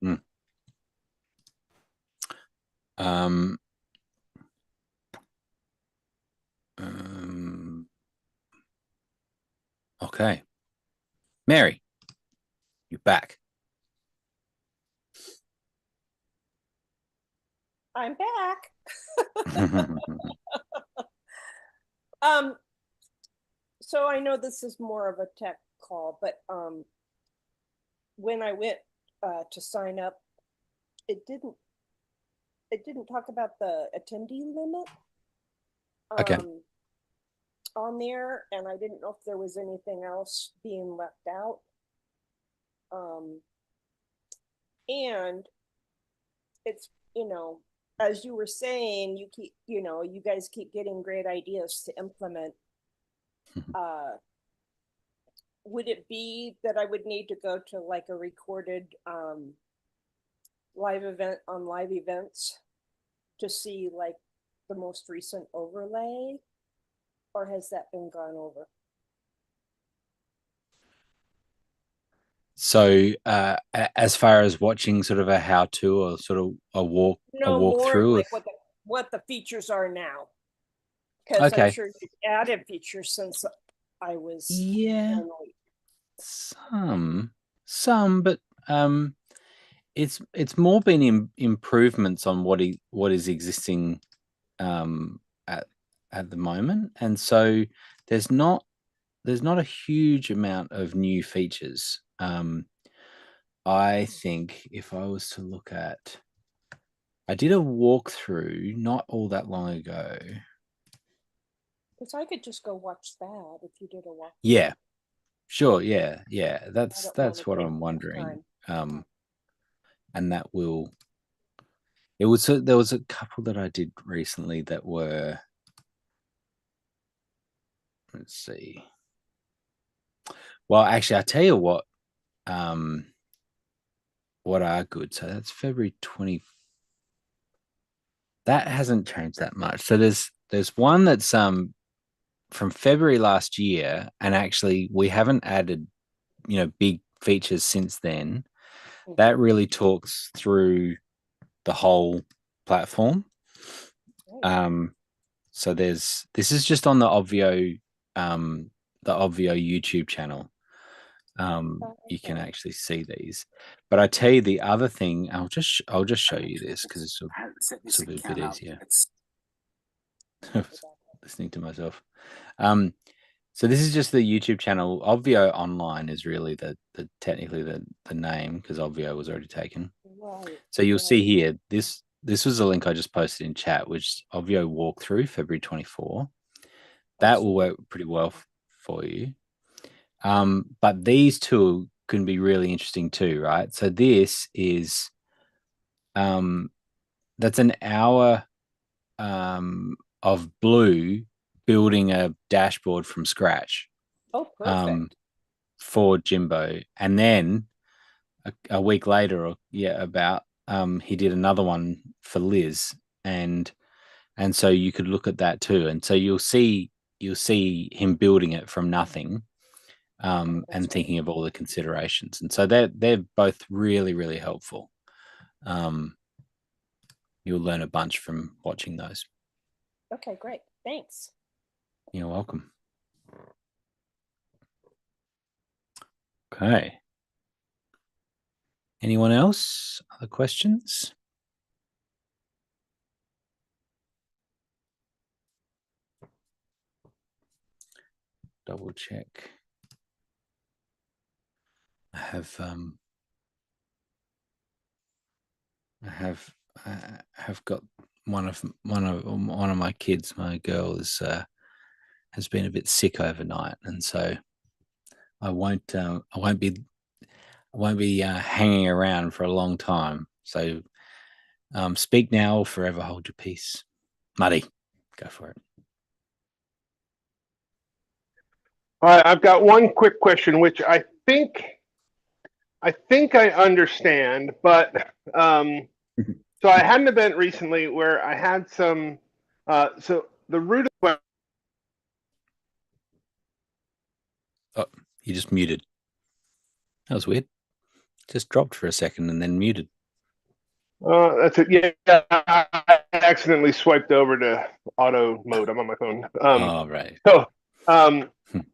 Mm. Okay. Mary, you're back. I'm back. So I know this is more of a tech call, but when I went to sign up, it didn't talk about the attendee limit on there, and I didn't know if there was anything else being left out. And it's, as you were saying, you guys keep getting great ideas to implement. Would it be that I would need to go to like a recorded live event on live events to see like the most recent overlay, or has that been gone over? So as far as watching sort of a how-to or sort of a walkthrough, like what the features are now, because I'm sure you've added features since I was some, but it's more been improvements on what is existing at the moment, and so there's not a huge amount of new features. I think if I was to look at, I did a walkthrough not all that long ago. Because I could just go watch that if you did a walkthrough. Yeah, sure. Yeah. That's what I'm wondering. And that will. There was a couple that I did recently that were. Let's see. Well, actually, I'll tell you what are good. So that's February 20. That hasn't changed that much. So there's one that's from February last year, and actually we haven't added big features since then. That really talks through the whole platform. So this is just on the Obvio YouTube channel. You can actually see these, but I tell you the other thing. I'll just show you this because it's a bit easier. Listening to myself. So this is just the YouTube channel. Obvio Online is really the technically the name, because Obvio was already taken. Right. So you'll see here, this was a link I just posted in chat, which Obvio walkthrough February 24. That will work pretty well for you. But these two can be really interesting too, right? So this is that's an hour of Blue building a dashboard from scratch. Oh, perfect. For Jimbo. And then a week later, about he did another one for Liz, and so you could look at that too. And so you'll see him building it from nothing, and thinking of all the considerations. And so they're both really, really helpful. You'll learn a bunch from watching those. Okay, great. Thanks. You're welcome. Okay. Anyone else? Other questions? Double check. I have got one of my kids. My girl has been a bit sick overnight, and so I won't be hanging around for a long time. So speak now or forever hold your peace. Muddy, go for it. All right, I've got one quick question, which I think I understand, but so I had an event recently where I had some. So the root of Oh, you just muted. That was weird. Just dropped for a second and then muted. That's it. Yeah, I accidentally swiped over to auto mode. I'm on my phone. Oh, right. So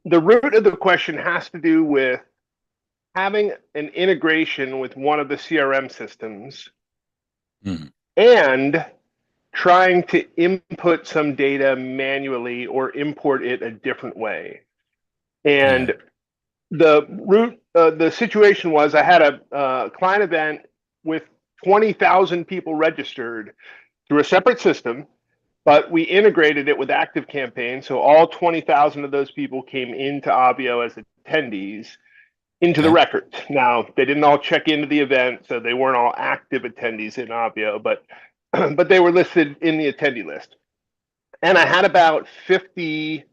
the root of the question has to do with having an integration with one of the CRM systems and trying to input some data manually or import it a different way. And the situation was I had a client event with 20,000 people registered through a separate system, but we integrated it with ActiveCampaign. So all 20,000 of those people came into Obvio as attendees into the records. Now, they didn't all check into the event, so they weren't all active attendees in Obvio, but they were listed in the attendee list. And I had about 50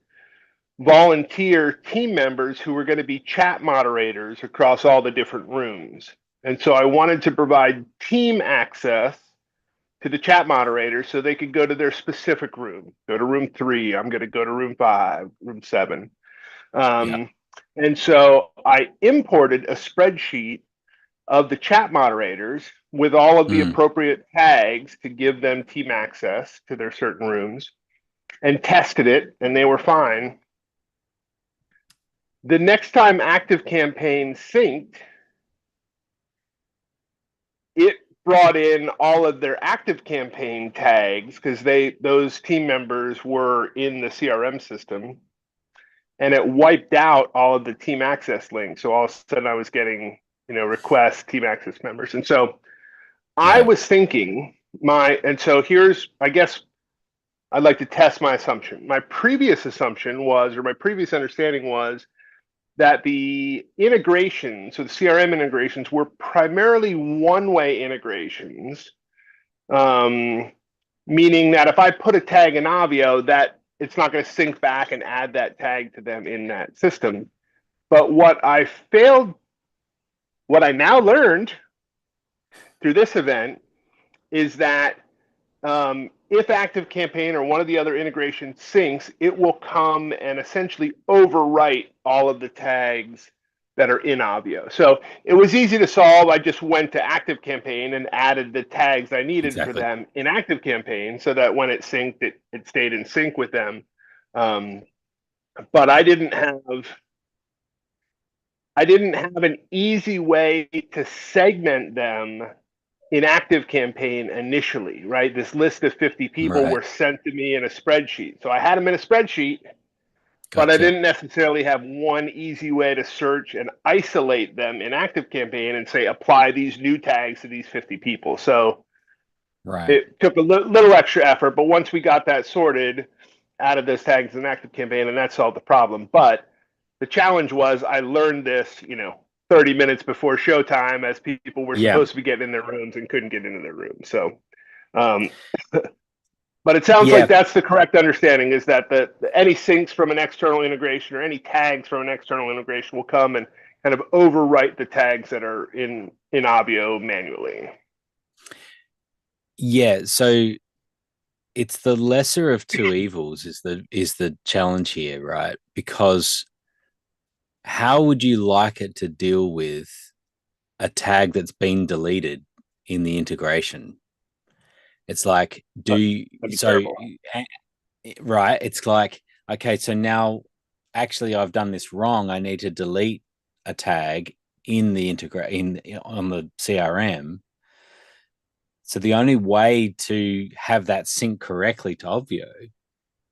volunteer team members who were going to be chat moderators across all the different rooms. And so I wanted to provide team access to the chat moderators so they could go to their specific room. Go to room 3. I'm going to go to room 5, room 7. And so I imported a spreadsheet of the chat moderators with all of the appropriate tags to give them team access to their certain rooms and tested it, and they were fine. The next time ActiveCampaign synced, it brought in all of their ActiveCampaign tags because those team members were in the CRM system, and it wiped out all of the team access links. So all of a sudden I was getting, requests, team access members. And so I was thinking here's, I guess I'd like to test my assumption. My previous assumption was, or my previous understanding was, that the integrations, so the CRM integrations, were primarily one-way integrations, meaning that if I put a tag in Obvio, that it's not going to sync back and add that tag to them in that system. But what I now learned through this event is that if ActiveCampaign or one of the other integrations syncs, it will come and essentially overwrite all of the tags that are in Obvio. So it was easy to solve. I just went to ActiveCampaign and added the tags I needed for them in ActiveCampaign so that when it synced, it stayed in sync with them. But I didn't have an easy way to segment them in ActiveCampaign initially, right? This list of 50 people were sent to me in a spreadsheet. So I had them in a spreadsheet, but I didn't necessarily have one easy way to search and isolate them in ActiveCampaign and say, apply these new tags to these 50 people. So it took a little extra effort, but once we got that sorted, added those tags in ActiveCampaign, and that solved the problem. But the challenge was I learned this, 30 minutes before showtime as people were supposed to be getting in their rooms and couldn't get into their rooms. So, but it sounds like that's the correct understanding, is that any syncs from an external integration or any tags from an external integration will come and kind of overwrite the tags that are in Obvio manually. Yeah. So it's the lesser of two evils is the challenge here, right? Because how would you like it to deal with a tag that's been deleted in the integration? It's like, right? It's like, okay, so now actually I've done this wrong. I need to delete a tag in the on the CRM. So the only way to have that sync correctly to Obvio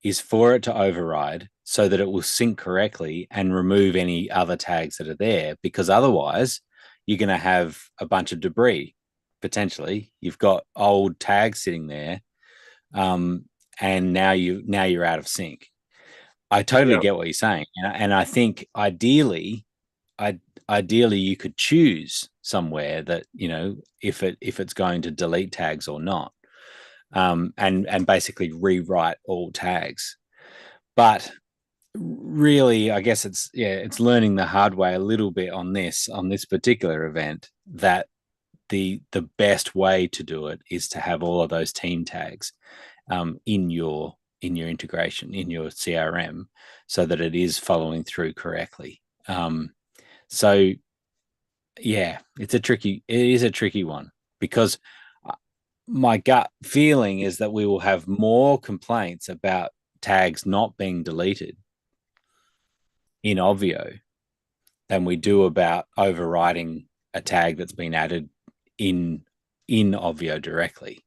is for it to override so that it will sync correctly and remove any other tags that are there, because otherwise you're going to have a bunch of debris. Potentially you've got old tags sitting there, and now you're out of sync. I totally get what you're saying, and I think ideally you could choose somewhere that, if it's going to delete tags or not, and basically rewrite all tags. But really, I guess it's learning the hard way a little bit on this particular event, that the best way to do it is to have all of those team tags in your integration, in your CRM, so that it is following through correctly. So yeah, it is a tricky one, because my gut feeling is that we will have more complaints about tags not being deleted in Obvio than we do about overriding a tag that's been added in Obvio directly.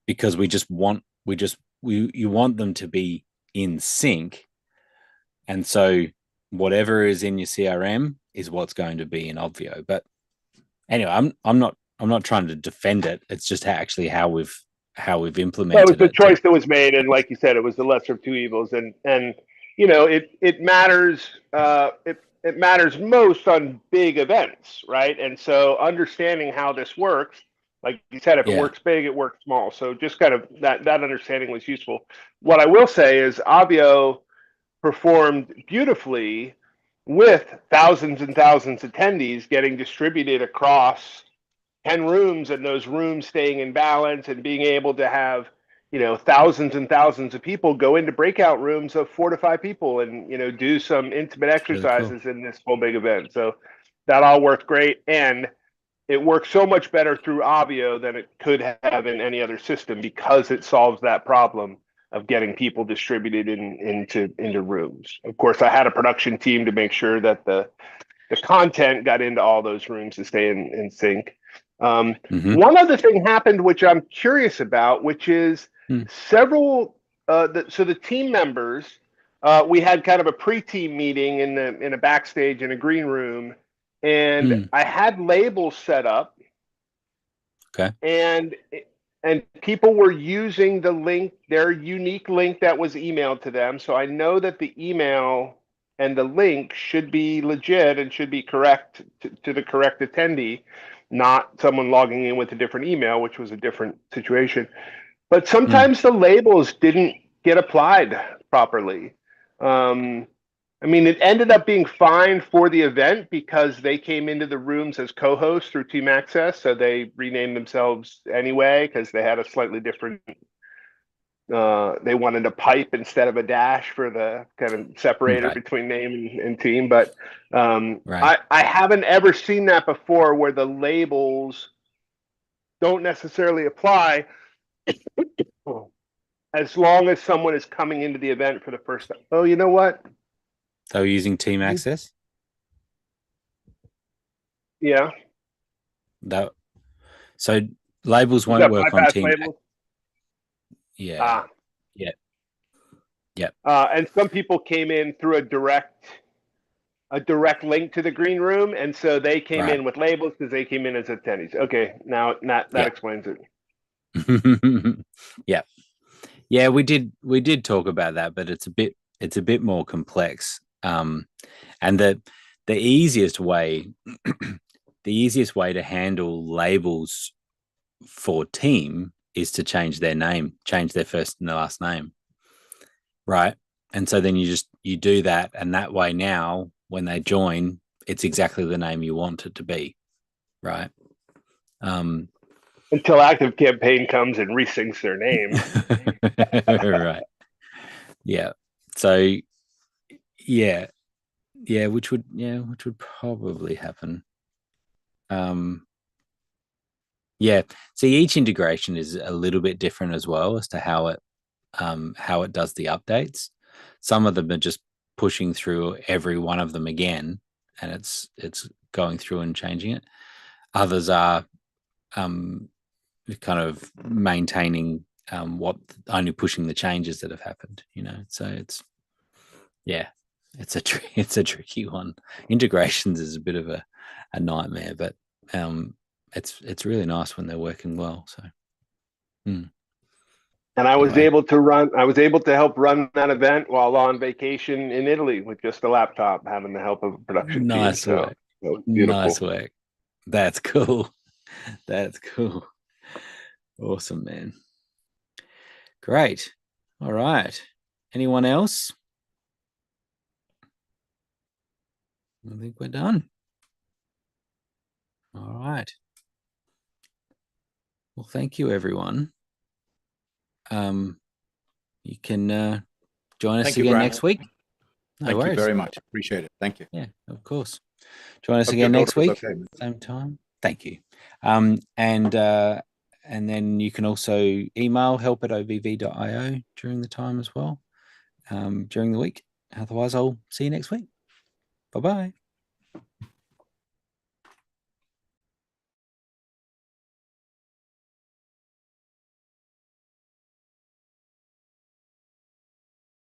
Because you want them to be in sync, and so whatever is in your CRM is what's going to be in Obvio. But anyway, I'm not trying to defend it. It's just actually how we've implemented it. Was the choice to, that was made, and like you said, it was the lesser of two evils, and it matters. It matters most on big events, right? And so understanding how this works, like you said, if it works big, it works small. So just kind of that understanding was useful. What I will say is Obvio performed beautifully with thousands and thousands of attendees getting distributed across 10 rooms, and those rooms staying in balance, and being able to have thousands and thousands of people go into breakout rooms of 4 to 5 people, and do some intimate exercises really cool. In this whole big event. So that all worked great, and it works so much better through Obvio than it could have in any other system, because it solves that problem of getting people distributed into rooms. Of course, I had a production team to make sure that the content got into all those rooms to stay in sync. One other thing happened, which I'm curious about, which is several. So the team members, we had kind of a pre-team meeting in a backstage in a green room, and I had labels set up. Okay. And people were using the link, their unique link that was emailed to them. So I know that the email and the link should be legit and should be correct to the correct attendee, not someone logging in with a different email, which was a different situation. But sometimes the labels didn't get applied properly. I mean, it ended up being fine for the event because they came into the rooms as co-hosts through Team Access, so they renamed themselves anyway because they had a slightly different. They wanted a pipe instead of a dash for the kind of separator between name and team. But I haven't ever seen that before, where the labels don't necessarily apply as long as someone is coming into the event for the first time. Oh, you know what? So using Team Access? Yeah. So labels won't work on Team Access. Yeah. Yeah. And some people came in through a direct link to the green room, and so they came in with labels because they came in as attendees. Okay, now that explains it. Yeah, we did talk about that, but it's a bit more complex. And the easiest way to handle labels for team is to change their name, change their first and their last name, right? And so then you do that, and that way now when they join, it's exactly the name you want it to be, right? Until Active Campaign comes and resyncs their name. Right. Yeah. So yeah, which would probably happen. See, each integration is a little bit different as well as to how it does the updates. Some of them are just pushing through every one of them again, and it's going through and changing it. Others are kind of maintaining only pushing the changes that have happened, so it's a tricky one. Integrations is a bit of a nightmare, but it's really nice when they're working well. So and I was able to help run that event while on vacation in Italy with just a laptop, having the help of a production team. Nice work. So beautiful. Nice work. That's cool. That's cool. Awesome, man. Great. All right. Anyone else? I think we're done. All right. Well, thank you, everyone. You can join us again next week. No Thank worries. you very much. Appreciate it. Thank you. Yeah, of course. Join us Hope again your next daughter week. is okay. Same time. Thank you. And then you can also email help@ovv.io during the time as well, during the week. Otherwise, I'll see you next week. Bye-bye.